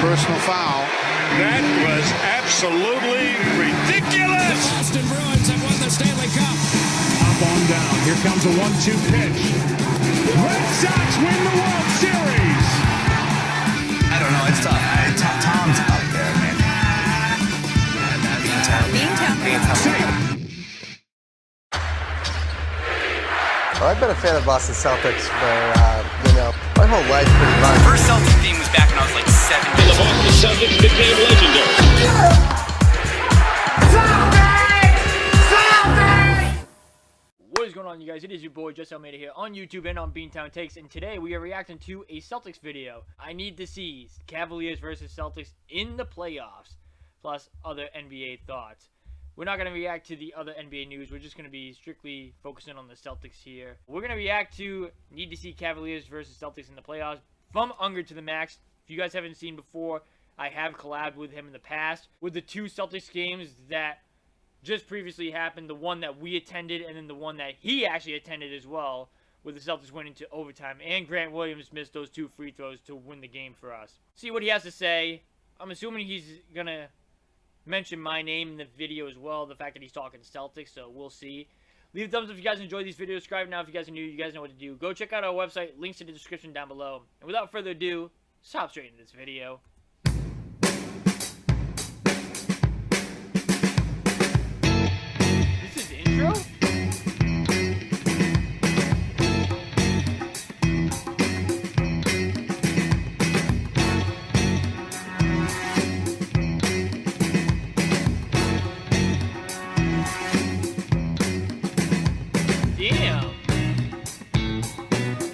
personal foul. That was absolutely ridiculous. The Boston Bruins have won the Stanley Cup. Up on down. Here comes a 1-2 pitch. Red Sox win the World Series. I don't know. It's tough. Tom's up there, man. Well, I've been a fan of Boston Celtics for, my whole life pretty much. The first Celtics game was back when I was like 7 years old. The Boston Celtics became legendary. What is going on, you guys? It is your boy, Just Almeida here on YouTube and on Beantown Takes, and today we are reacting to a Celtics video. I need to see Cavaliers versus Celtics in the playoffs, plus other NBA thoughts. We're not going to react to the other NBA news. We're just going to be strictly focusing on the Celtics here. We're going to react to need to see Cavaliers versus Celtics in the playoffs from Unger to the Max. If you guys haven't seen before, I have collabed with him in the past with the two Celtics games that just previously happened, the one that we attended and then the one that he actually attended as well, with the Celtics winning to overtime, and Grant Williams missed those two free throws to win the game for us. See what he has to say. I'm assuming he's gonna mention my name in the video as well, the fact that he's talking Celtics, so we'll see. Leave a thumbs up if you guys enjoyed these videos. Subscribe now if you guys are new. You guys know what to do. Go check out our website. Links in the description down below. And without further ado, let's hop straight into this video. This is the intro? Damn.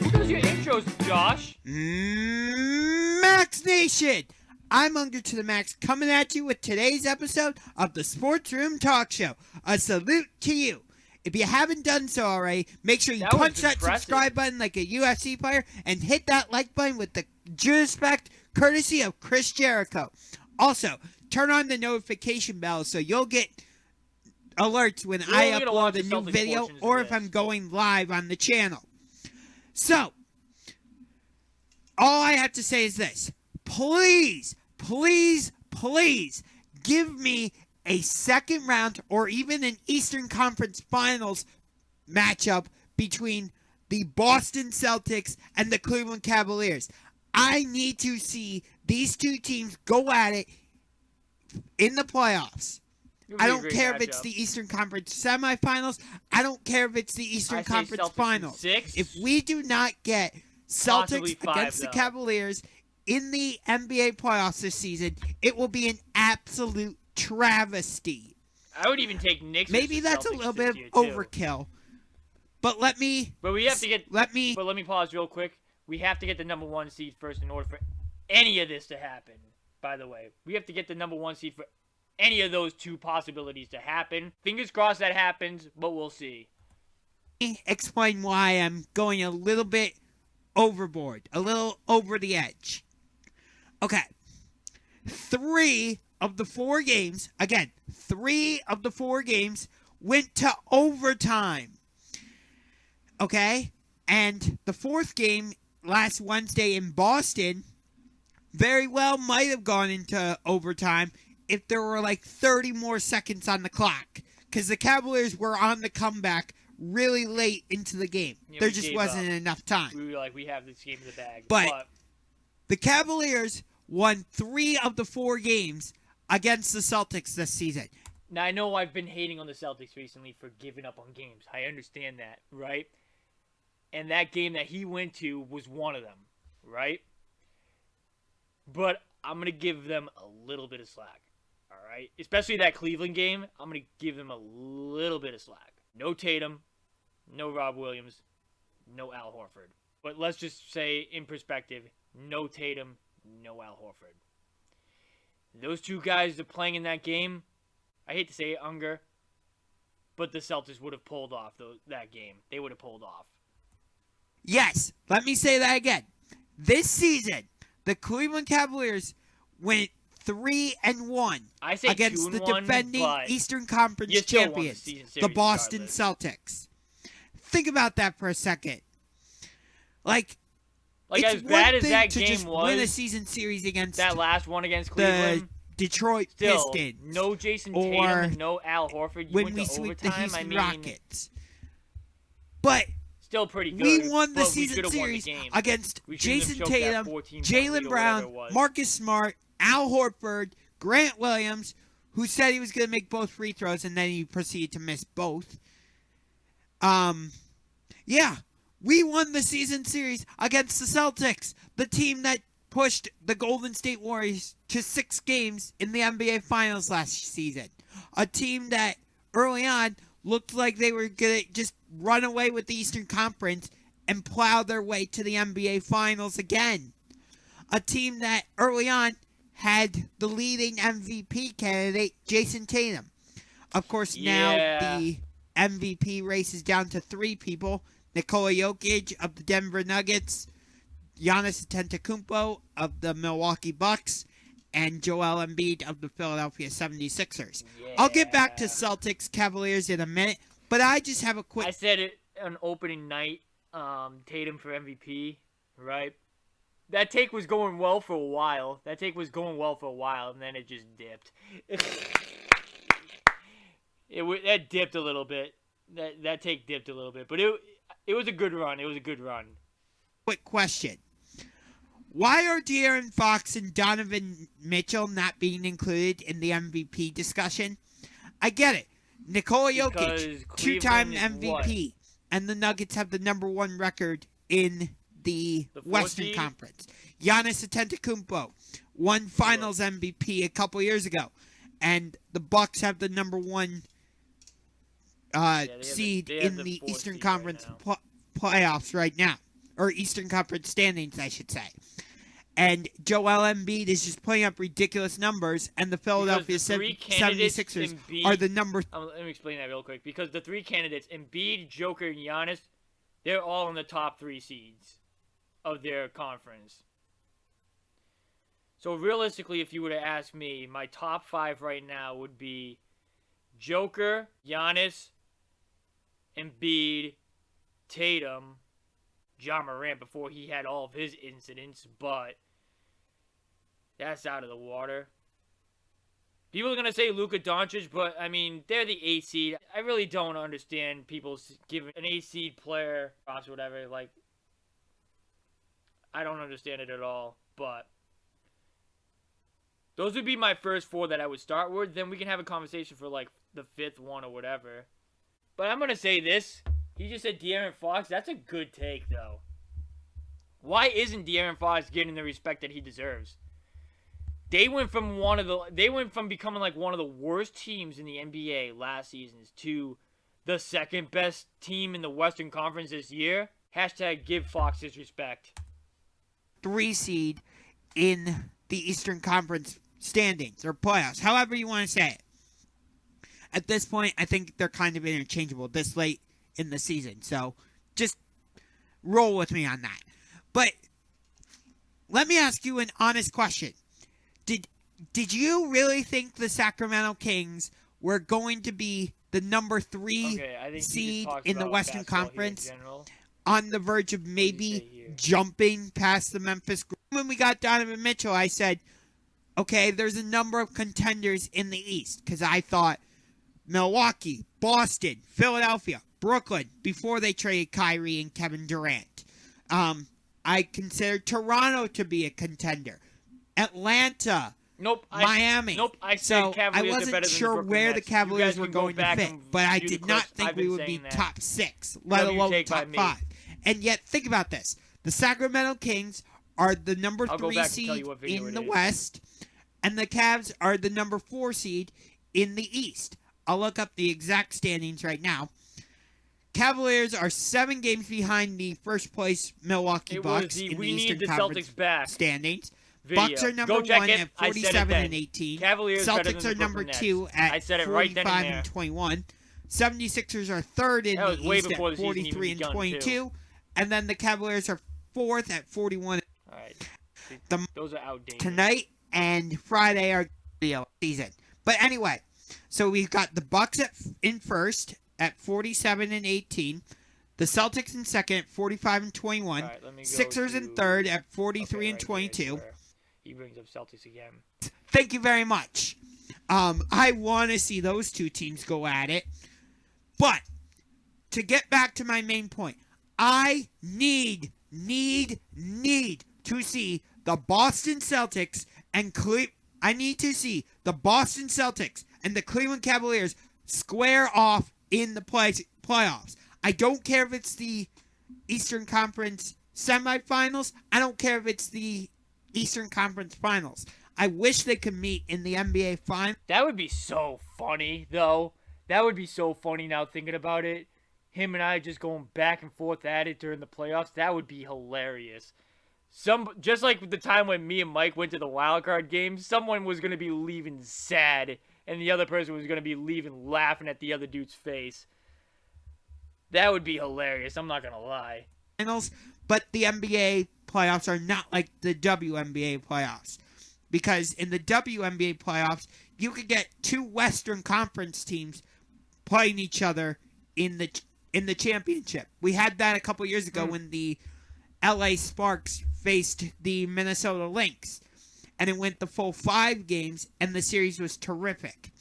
Who does your intros, Josh? Max Nation! I'm Unger to the Max, coming at you with today's episode of the Sports Room Talk Show. A salute to you. If you haven't done so already, make sure you punch that subscribe button like a UFC player and hit that like button with the due respect courtesy of Chris Jericho. Also, turn on the notification bell so you'll get alerts when I upload a new video or if I'm going live on the channel. So, all I have to say is this. Please, please, please give me a second round or even an Eastern Conference Finals matchup between the Boston Celtics and the Cleveland Cavaliers. I need to see these two teams go at it in the playoffs. I don't care if it's the Eastern Conference semifinals. I don't care if it's the Eastern Conference Finals. If we do not get Celtics against the Cavaliers in the NBA playoffs this season, it will be an absolute travesty. I would even take Knicks. Maybe that's a little bit of overkill. But let me pause real quick. We have to get the number one seed first in order for any of this to happen. By the way, we have to get the number one seed for any of those two possibilities to happen. Fingers crossed that happens, but we'll see. Explain why I'm going a little bit overboard, a little over the edge. Okay. 3 of the 4 games, again, 3 of the 4 games went to overtime. Okay? And the 4th game last Wednesday in Boston very well might have gone into overtime if there were like 30 more seconds on the clock. Because the Cavaliers were on the comeback really late into the game. Yeah, there just wasn't enough time. We were like, we have this game in the bag. But the Cavaliers won 3 of the 4 games against the Celtics this season. Now, I know I've been hating on the Celtics recently for giving up on games. I understand that, right? And that game that he went to was one of them, right? But I'm going to give them a little bit of slack, all right? Especially that Cleveland game, I'm going to give them a little bit of slack. No Tatum, no Rob Williams, no Al Horford. But let's just say, in perspective, no Tatum, no Al Horford. Those two guys that are playing in that game, I hate to say it, Unger, but the Celtics would have pulled off that game. They would have pulled off. Yes, let me say that again. This season, the Cleveland Cavaliers went 3-1 against the defending Eastern Conference champions, the Boston Celtics. Think about that for a second. Like, Like, it's as bad one as thing that to game just was, win a season series against that last one against the Cleveland, Detroit still, Pistons. no Jason or Tatum and no Al Horford. You when went we to sweep the overtime. Houston I mean, Rockets. But still pretty good. we won the but season we series won the game. against We shouldn't have Jason choked that Tatum, 14-point lead Jaylen or Brown, whatever it was. Marcus Smart, Al Horford, Grant Williams, who said he was going to make both free throws and then he proceeded to miss both. Yeah, we won the season series against the Celtics, the team that pushed the Golden State Warriors to 6 games in the NBA Finals last season. A team that early on looked like they were going to just run away with the Eastern Conference and plow their way to the NBA Finals again. A team that early on had the leading MVP candidate, Jason Tatum. Of course, now the MVP race is down to 3 people. Nikola Jokic of the Denver Nuggets, Giannis Antetokounmpo of the Milwaukee Bucks, and Joel Embiid of the Philadelphia 76ers. Yeah. I'll get back to Celtics Cavaliers in a minute, but I just have a quick... I said it on opening night, Tatum for MVP, right? That take was going well for a while. And then it just dipped. That dipped a little bit. That take dipped a little bit, but it was a good run. Quick question. Why are De'Aaron Fox and Donovan Mitchell not being included in the MVP discussion? I get it. Nikola Jokic, 2-time MVP, and the Nuggets have the number 1 record in the Western Conference. Giannis Antetokounmpo won Finals MVP a couple years ago, and the Bucks have the number 1 seed in the Eastern Conference playoffs right now, or Eastern Conference standings, I should say. And Joel Embiid is just putting up ridiculous numbers, and the Philadelphia 76ers are the number... Let me explain that real quick. Because the 3 candidates, Embiid, Joker, and Giannis, they're all in the top 3 seeds of their conference. So realistically, if you were to ask me, my top 5 right now would be Joker, Giannis, Embiid, Tatum, Ja Morant before he had all of his incidents, but that's out of the water. People are going to say Luka Doncic, but, I mean, they're the 8th seed. I really don't understand people giving an 8th seed player props or whatever. Like, I don't understand it at all, but those would be my first 4 that I would start with. Then we can have a conversation for, like, the 5th one or whatever. But I'm going to say this. He just said De'Aaron Fox. That's a good take, though. Why isn't De'Aaron Fox getting the respect that he deserves? They went from becoming like one of the worst teams in the NBA last season to the second best team in the Western Conference this year. Hashtag give Fox his respect. 3 seed in the Eastern Conference standings or playoffs, however you want to say it. At this point, I think they're kind of interchangeable this late in the season. So just roll with me on that. But let me ask you an honest question. Did you really think the Sacramento Kings were going to be the number 3 seed in the Western Conference, on the verge of maybe jumping past the Memphis Grizzlies? When we got Donovan Mitchell, I said, okay, there's a number of contenders in the East, because I thought Milwaukee, Boston, Philadelphia, Brooklyn, before they traded Kyrie and Kevin Durant. I considered Toronto to be a contender. Atlanta. Miami. I said Cavaliers I wasn't sure where the Cavaliers were going to fit, but I did not think we would be top 6, let alone top 5. And yet, think about this. The Sacramento Kings are the number 3 seed in the West, and the Cavs are the number 4 seed in the East. I'll look up the exact standings right now. Cavaliers are 7 games behind the first place Milwaukee Bucks in the Eastern Conference standings. Bucks are number 1 at 47 and 18. Celtics are number 2 at 45 and 21. 76ers are 3rd in the East at 43 and 22. And then the Cavaliers are 4th at 41. All right. Those are outdated. Tonight and Friday are the season. But anyway, so we've got the Bucks in first at 47 and 18. The Celtics in second at 45 and 21. All right, let me go Sixers in third at 43 and 22. He brings up Celtics again. Thank you very much. I want to see those two teams go at it. But to get back to my main point, I need to see the Boston Celtics and I need to see the Boston Celtics and the Cleveland Cavaliers square off in the playoffs. I don't care if it's the Eastern Conference semifinals. I don't care if it's the Eastern Conference finals. I wish they could meet in the NBA finals. That would be so funny, though. That would be so funny now thinking about it. Him and I just going back and forth at it during the playoffs. That would be hilarious. Just like the time when me and Mike went to the wild card game, someone was going to be leaving sad, and the other person was going to be leaving laughing at the other dude's face. That would be hilarious. I'm not going to lie. Finals, but the NBA playoffs are not like the WNBA playoffs. Because in the WNBA playoffs, you could get two Western Conference teams playing each other in the championship. We had that a couple years ago when the LA Sparks faced the Minnesota Lynx. And it went the full 5 games, and the series was terrific.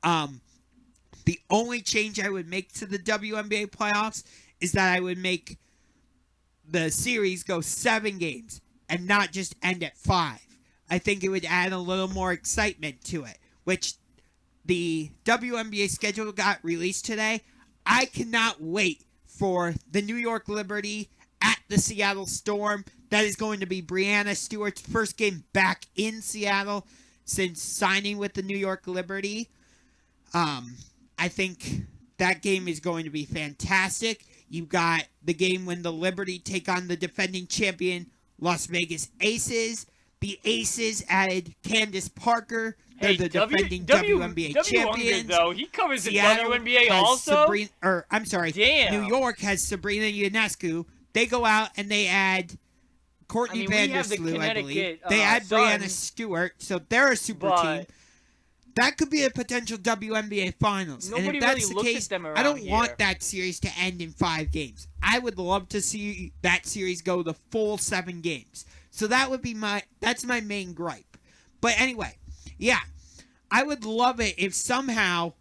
The only change I would make to the WNBA playoffs is that I would make the series go 7 games and not just end at 5. I think it would add a little more excitement to it, which the WNBA schedule got released today. I cannot wait for the New York Liberty at the Seattle Storm. That is going to be Breanna Stewart's first game back in Seattle since signing with the New York Liberty. I think that game is going to be fantastic. You've got the game when the Liberty take on the defending champion Las Vegas Aces. The Aces added Candace Parker. They're the defending WNBA champions. Though he covers the WNBA also. Damn. New York has Sabrina Ionescu. They go out and they add Courtney Vandersloot, I believe. They add Breanna Stewart, so they're a super team. That could be a potential WNBA finals. And if that's the case, I don't want that series to end in 5 games. I would love to see that series go the full 7 games. So that would be that's my main gripe. But anyway, yeah, I would love it if somehow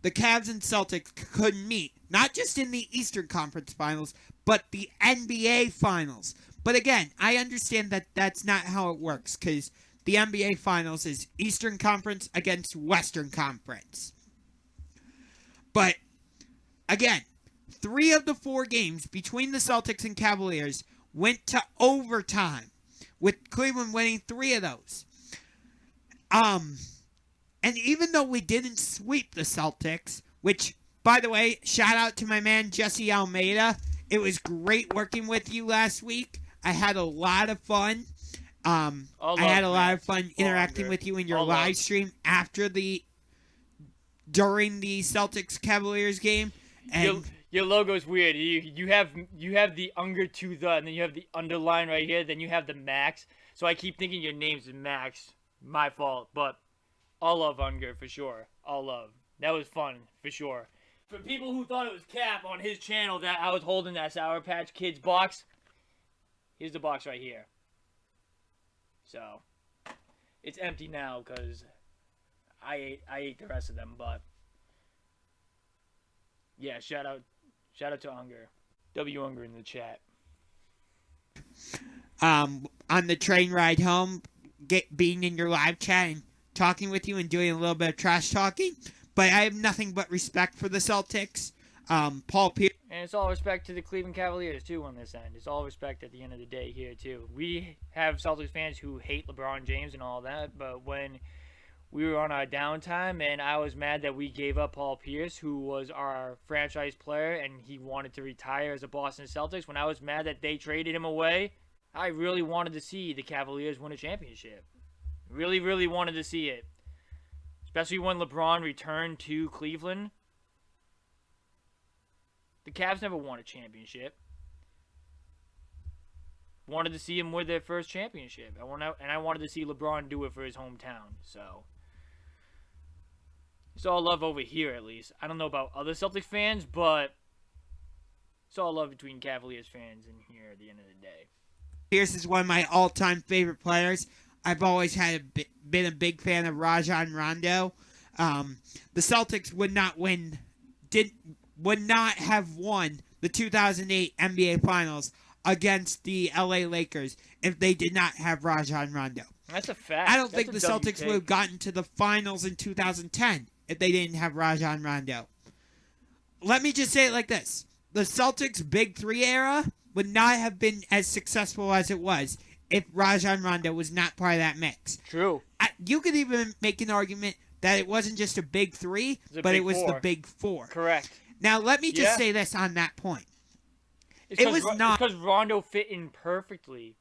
the Cavs and Celtics could meet, not just in the Eastern Conference Finals, but the NBA Finals. But again, I understand that that's not how it works, because the NBA Finals is Eastern Conference against Western Conference. But, again, 3 of the 4 games between the Celtics and Cavaliers went to overtime, with Cleveland winning 3 of those. And even though we didn't sweep the Celtics, which, by the way, shout out to my man Jesse Almeida. It was great working with you last week. I had a lot of fun. I had a lot of fun interacting with you in your live stream during the Celtics Cavaliers game. And your logo's weird. You have the Unger to the, and then you have the underline right here. Then you have the Max. So I keep thinking your name's Max. My fault, but all love Unger for sure. All love. That was fun for sure. For people who thought it was Cap on his channel that I was holding that Sour Patch Kids box, here's the box right here. So it's empty now because I ate the rest of them. But yeah, shout out to Unger. W Unger in the chat. On the train ride home, being in your live chat and talking with you and doing a little bit of trash talking. But I have nothing but respect for the Celtics. Paul Pierce. And it's all respect to the Cleveland Cavaliers, too, on this end. It's all respect at the end of the day here, too. We have Celtics fans who hate LeBron James and all that, but when we were on our downtime and I was mad that we gave up Paul Pierce, who was our franchise player, and he wanted to retire as a Boston Celtics, when I was mad that they traded him away, I really wanted to see the Cavaliers win a championship. Really, really wanted to see it. Especially when LeBron returned to Cleveland. The Cavs never won a championship. Wanted to see him win their first championship. I wanted to see LeBron do it for his hometown. So it's all love over here, at least. I don't know about other Celtics fans, but It's all love between Cavaliers fans in here at the end of the day. Pierce is one of my all-time favorite players. I've always been a big fan of Rajon Rondo. The Celtics would not have won the 2008 NBA Finals against the LA Lakers if they did not have Rajon Rondo. That's a fact. I don't think the Celtics would have gotten to the finals in 2010 if they didn't have Rajon Rondo. Let me just say it like this. The Celtics' Big Three era would not have been as successful as it was if Rajon Rondo was not part of that mix. True. You could even make an argument that it wasn't just a Big Three, but it was the Big Four. Correct. Now, let me just say this on that point. It was not because Rondo fit in perfectly.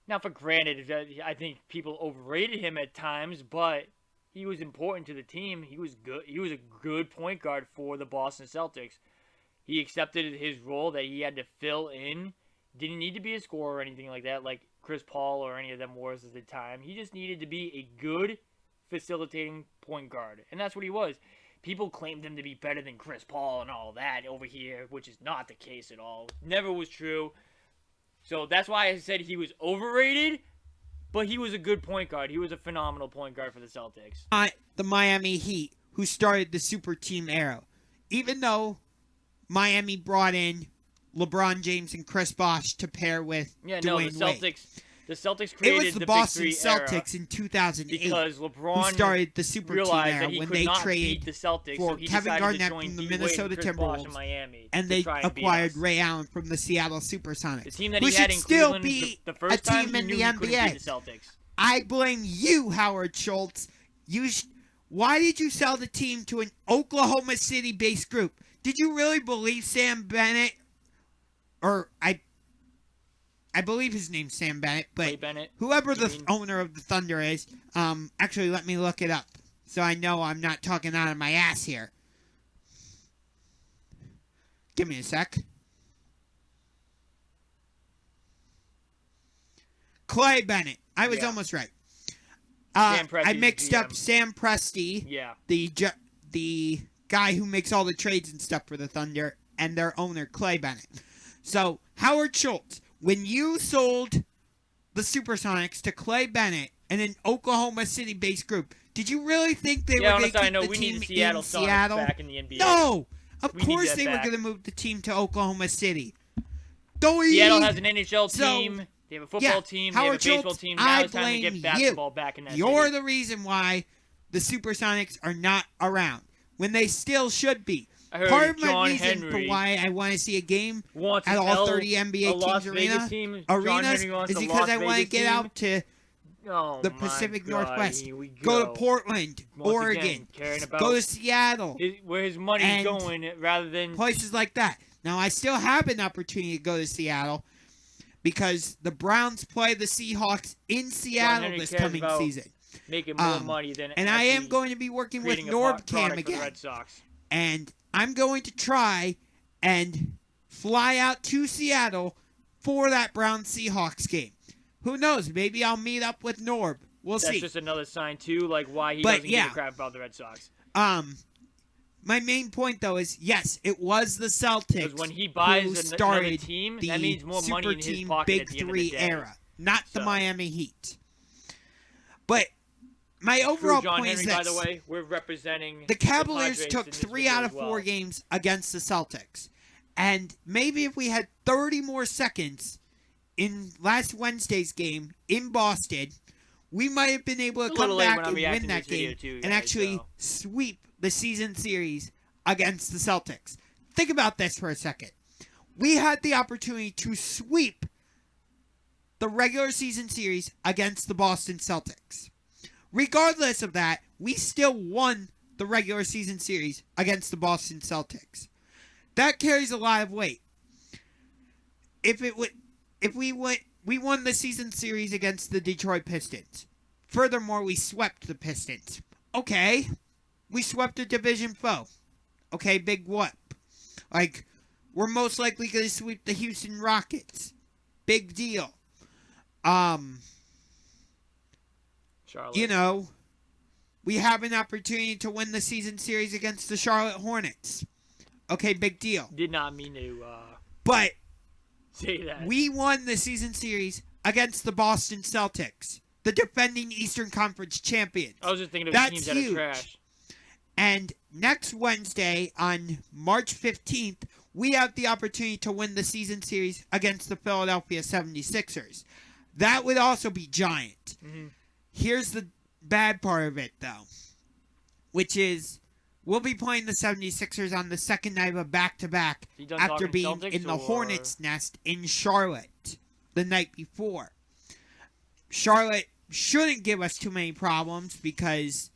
Now, for granted, I think people overrated him at times, but he was important to the team. He was good. He was a good point guard for the Boston Celtics. He accepted his role that he had to fill in. Didn't need to be a scorer or anything like that, like Chris Paul or any of them was at the time. He just needed to be a good facilitating point guard, and that's what he was. People claimed him to be better than Chris Paul and all that over here, which is not the case at all. Never was true. So that's why I said he was overrated, but he was a good point guard. He was a phenomenal point guard for the Celtics. The Miami Heat, who started the super team era. Even though Miami brought in LeBron James and Chris Bosh to pair with Dwayne Wade. The Celtics created it was the Boston Big Three Celtics in 2008 because LeBron who started the super team era when they traded the Celtics, for so he Kevin Garnett to from the D-Wade Minnesota and Timberwolves, Miami and they acquired Ray Allen from the Seattle SuperSonics. The team that who he had should in still Cleveland be the first a time team in the he couldn't beat NBA. the Celtics. I blame you, Howard Schultz. Why did you sell the team to an Oklahoma City-based group? Did you really believe Sam Bennett? Or I believe his name's Sam Bennett, but whoever the owner of the Thunder is, actually let me look it up so I know I'm not talking out of my ass here. Give me a sec. Clay Bennett. I was almost right. I mixed up Sam Presti, the guy who makes all the trades and stuff for the Thunder, and their owner, Clay Bennett. So, Howard Schultz, when you sold the Supersonics to Clay Bennett and an Oklahoma City-based group, did you really think they were going to keep the team in Seattle? Back in the NBA. No! Of course they were going to move the team to Oklahoma City. Seattle has an NHL team. They have a football team. Howard they have a baseball Schultz, team. Now it's time to get basketball back in that You're city. the reason why the Supersonics are not around when they still should be. Part of my reason for why I want to see a game at all 30 NBA teams arenas is because I want to get out to the Pacific Northwest. Go to Portland, Oregon, go to Seattle. Where his money's going rather than places like that. Now, I still have an opportunity to go to Seattle because the Browns play the Seahawks in Seattle this coming season. Making more money than and I am going to be working with NorbCam again. And I'm going to try and fly out to Seattle for that Browns-Seahawks game. Who knows? Maybe I'll meet up with Norb. We'll see. That's just another sign, too, like why he doesn't give a crap about the Red Sox. My main point, though, is, yes, it was the Celtics when he buys who started team, the that means more money in his pocket Big at the end Three of the day. era, not the Miami Heat. But my overall point is this. By the way, we're representing the Cavaliers the took 3 out of 4 games against the Celtics. And maybe if we had 30 more seconds in last Wednesday's game in Boston, we might have been able to come back and win that game and actually sweep the season series against the Celtics. Think about this for a second. We had the opportunity to sweep the regular season series against the Boston Celtics. Regardless of that, we still won the regular season series against the Boston Celtics. That carries a lot of weight. We won the season series against the Detroit Pistons. Furthermore, we swept the Pistons. Okay, we swept a division foe. Okay, big whoop. Like, we're most likely going to sweep the Houston Rockets. Big deal. Charlotte. You know, we have an opportunity to win the season series against the Charlotte Hornets. Okay, big deal. Did not mean to but say that. We won the season series against the Boston Celtics, the defending Eastern Conference champions. I was just thinking of That's teams that are trash. And next Wednesday, on March 15th, we have the opportunity to win the season series against the Philadelphia 76ers. That would also be giant. Mm-hmm. Here's the bad part of it, though, which is we'll be playing the 76ers on the second night of a back-to-back after being Celtics, in the Hornets' nest in Charlotte the night before. Charlotte shouldn't give us too many problems because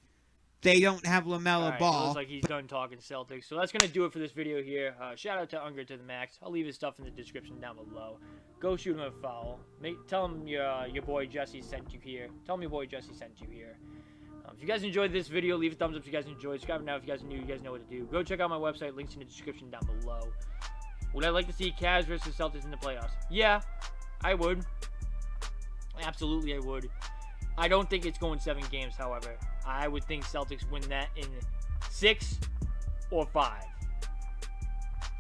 they don't have LaMelo Ball. It looks like he's done talking Celtics. So that's going to do it for this video here. Shout out to Unger to the max. I'll leave his stuff in the description down below. Go shoot him a foul. Tell him your boy Jesse sent you here. Tell him your boy Jesse sent you here. If you guys enjoyed this video, leave a thumbs up if you guys enjoyed. Subscribe now if you guys are new. You guys know what to do. Go check out my website. Links in the description down below. Would I like to see Cavs versus Celtics in the playoffs? Yeah, I would. Absolutely, I would. I don't think it's going 7 games, however. I would think Celtics win that in 6 or 5.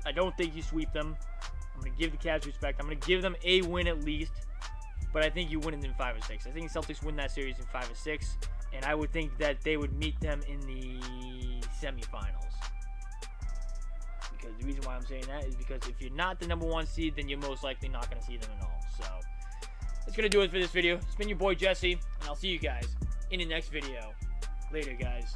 I don't think you sweep them. I'm going to give the Cavs respect. I'm going to give them a win at least. But I think you win it in 5 or 6. I think Celtics win that series in 5 or 6. And I would think that they would meet them in the semifinals. Because the reason why I'm saying that is because if you're not the #1 seed, then you're most likely not going to see them at all. So that's going to do it for this video. It's been your boy Jesse, and I'll see you guys in the next video. Later, guys.